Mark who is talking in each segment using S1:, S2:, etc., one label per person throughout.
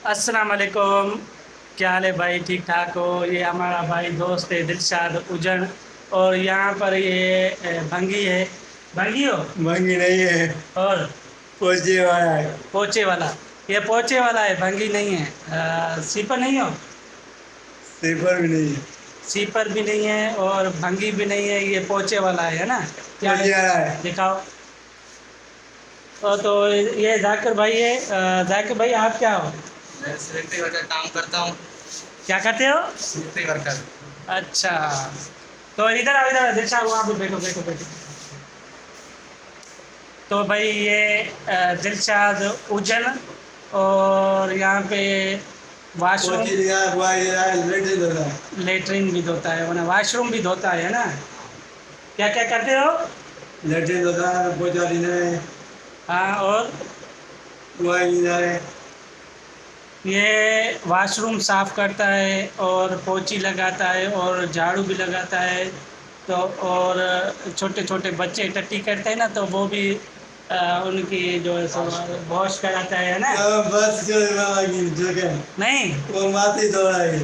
S1: السلام علیکم، کیا حال ہے بھائی؟ ٹھیک ٹھاک ہو؟ یہ ہمارا بھائی دوست ہے دلشاد اجڑ، اور یہاں پر یہ بھنگی ہے۔ بھنگی ہو؟
S2: بھنگی نہیں ہے،
S1: اور
S2: پوچھے والا ہے۔
S1: پوچے والا، یہ پوچے والا ہے، بھنگی نہیں ہے۔ سیپر نہیں ہو؟
S2: سیفر بھی نہیں ہے،
S1: سیپر بھی نہیں ہے اور بھنگی بھی نہیں ہے، یہ پوچے والا ہے نا؟ کیا ہے؟
S2: پوچھے والا ہے۔
S1: دکھاؤ۔ تو یہ ذاکر بھائی ہے۔ ذاکر بھائی آپ کیا ہو؟
S3: میں سلیکٹری ورکر کام کرتا ہوں۔
S1: کیا کرتے ہو؟
S3: سلیکٹری ورکر۔
S1: اچھا، تو ادھر آؤ، ادھر دلشاد، وہاں پہ بیٹھو بیٹھو بیٹھو۔ تو بھائی یہ دلشاد اجن، اور یہاں پہ واش روم، لیٹرین بھی دھوتا ہے، واش روم بھی دھوتا ہے نا؟ کیا کیا کرتے ہو؟
S2: لیٹرین ہوتا ہے، پوچھا دینا ہے،
S1: ہاں، اور یہ واش روم صاف کرتا ہے اور پوچی لگاتا ہے اور جھاڑو بھی لگاتا ہے، تو اور چھوٹے چھوٹے بچے ٹٹی کرتے ہیں نا، تو وہ بھی ان کی جو ہے سو واش کراتا ہے نا؟
S2: بس جگہ
S1: نہیں،
S2: وہ ماتی تھوڑا ہے،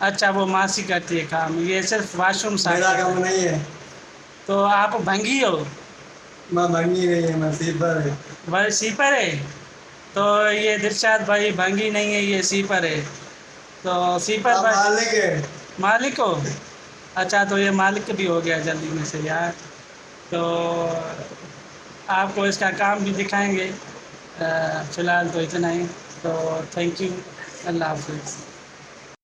S1: اچھا، وہ ماسی کرتی ہے کام، یہ صرف واش روم صاف
S2: میرا
S1: کرتا
S2: کام
S1: ہے۔
S2: نہیں ہے۔
S1: تو آپ بھنگی ہو؟
S2: میں بھنگی نہیں ہے، میں سیفر ہے۔
S1: بھائی سیپر ہے؟ تو یہ دلشاد بھائی بھنگی نہیں ہے، یہ سیپر ہے۔ تو سیپر
S2: آپ
S1: بھائی
S2: مالک ہے۔
S1: مالک ہو؟ اچھا، تو یہ مالک بھی ہو گیا جلدی میں سے یار۔ تو آپ کو اس کا کام بھی دکھائیں گے، فی الحال تو اتنا ہی۔ تو تھینک یو، اللہ حافظ۔